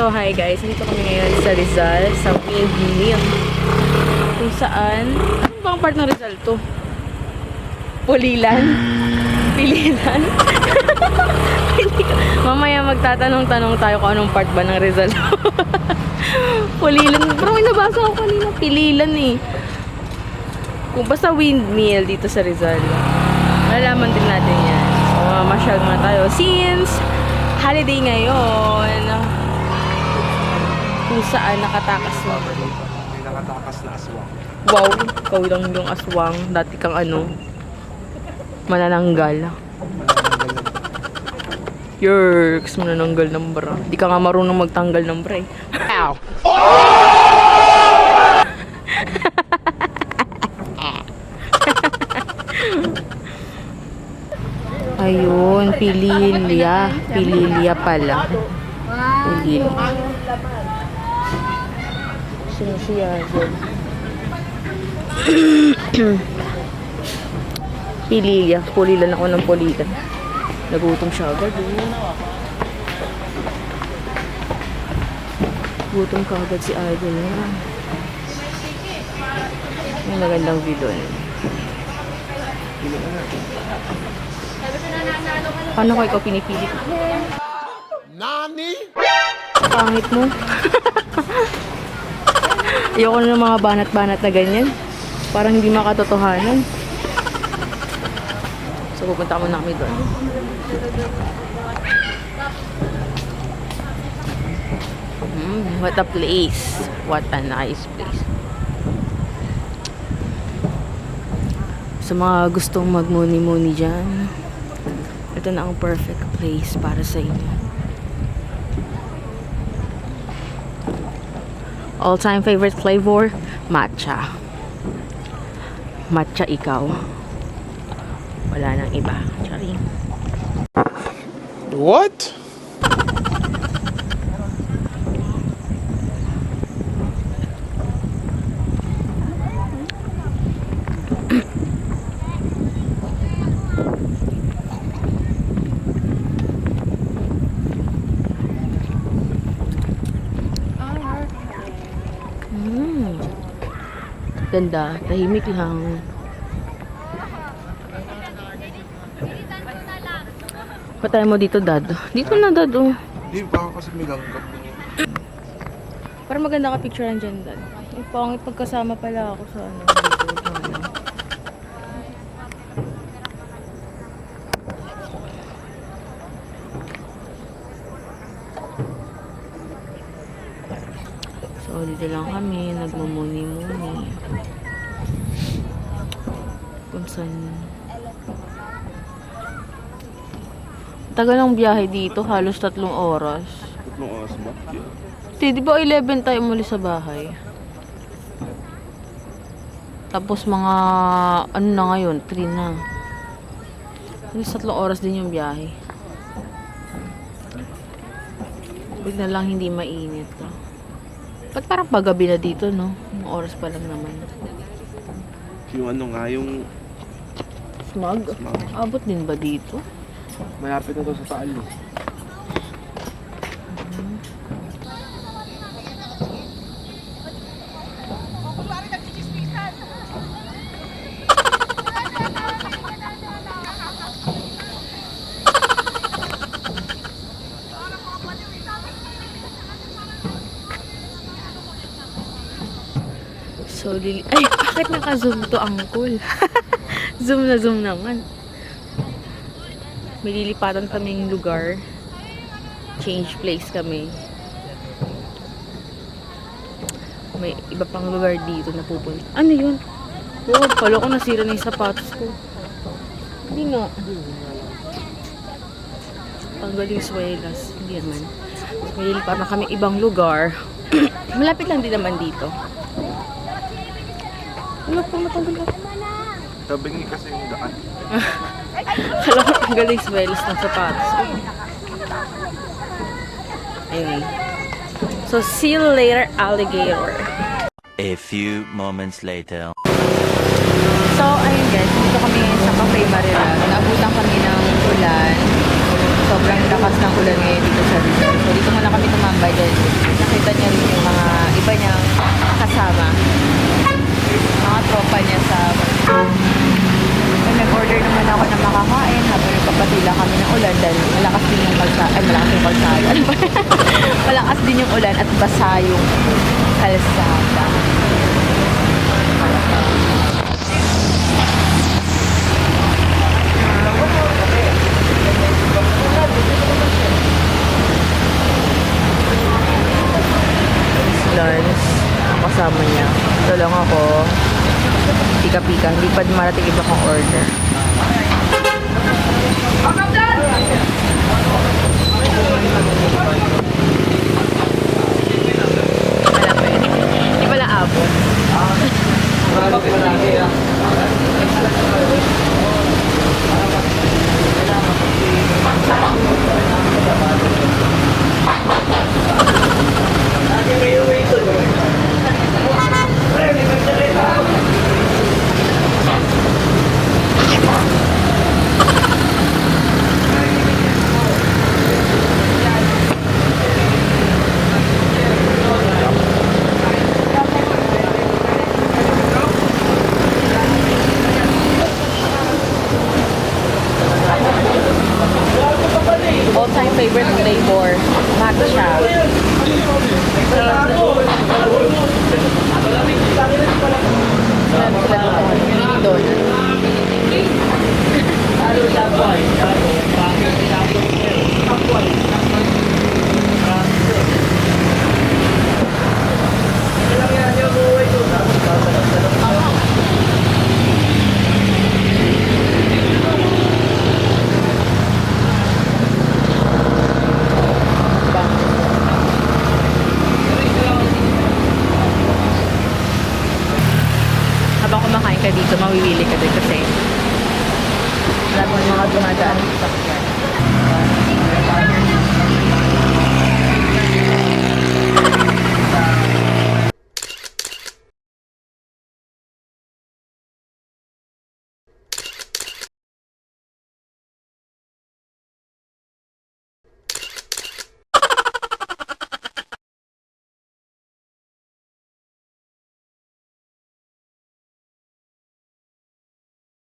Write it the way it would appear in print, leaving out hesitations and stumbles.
So, hi guys. Dito kami ngayon sa Rizal, sa Windmill. Kung saan, ano bang part ng Rizal to? Pulilan? Pililan? Mamaya magtatanong-tanong tayo kung anong part ba ng Rizal. Pulilan. Parang may nabasa ako kanina. Pililan eh. Kung basta Windmill dito sa Rizal. Malalaman din natin yan. So, masyal muna tayo. Since holiday ngayon, kung saan nakatakas na. May nakatakas na aswang. Wow, ikaw lang yung aswang. Dati kang ano, manananggal. Yerks, manananggal ng bra. Di ka nga marunong magtanggal ng bra eh. Ow! Ayun, pililya. Pililya pala. Pililya. Sino siya? Pililya. Pulilan ako ng pulilan. Nagutom siya agad. Gutom ka agad si Idol niya. May magandang view doon. Paano ko ikaw pinipili? Nani? Pangit mo. Ayoko na ng mga banat-banat na ganyan. Parang hindi makatotohanan. So, pupunta muna kami doon. What a place. What a nice place. Sa mga gustong magmuni-muni dyan, ito na ang perfect place para sa inyo. All-time favorite flavor, matcha. Matcha ikaw. Wala nang iba. Charing. What? Ganda. Tahimik lang. Patay mo dito, Dad. Dito na, Dad, oh. Hindi, baka kasi may langgam. Para maganda ka picturean dyan, Dad. Ang pangit pagkasama pala ako sa ano. Dito, sa ano. So, dito lang kami. Nagmumuni-muni. Kung saan... Tagal ng biyahe dito. Halos 3 oras. 3 oras ba? Di ba 11 tayo muli sa bahay? Tapos mga... Ano na ngayon? 3 na. Halos 3 oras din yung biyahe. Bigla lang hindi mainit. Ba't parang paggabi na dito, no? Mga oras pa lang naman. Yung ano nga, yung Smog? Smog. Abot din ba dito? malapit na to sa Taal. So, ay, bakit naka-zoom to, Uncle? Zoom na zoom naman. May lilipatan kaming lugar. Change place kami. May iba pang lugar dito na pupunta. Ano yun? Oh, pala ko nasira na yung sapatos ko. Hindi nga. Tanggal yung swelas. Hindi naman. May lilipatan kami ibang lugar. Malapit lang din naman dito. Ano po matanggal ako? Tabingi kasi yung daan. Kala ko tanggal yung swelas ng sapatos. Anyway. So, see you later, alligator. A few moments later. So, ayun guys, dito kami sa Cafe Marilag. Naabutan kami ng ulan. Sobrang lakas ng ulan ngayon dito sa Rizal. So, dito muna kami tumambay dahil ako na makakain habang nagpapatila kami ng ulan dahil malakas din yung malakas yung kalsada. Malakas din yung ulan at basa yung kalsada. Lance, ang kasama niya. Ito lang ako. Pika-pika. Hindi pa marating iba kong order. Wala pa yun. Hindi pala abot. All-time favorite flavor, matcha. Habang kumakain ka dito, mawiwili ka din kasi wala pang mga dumadaan sa sakyan.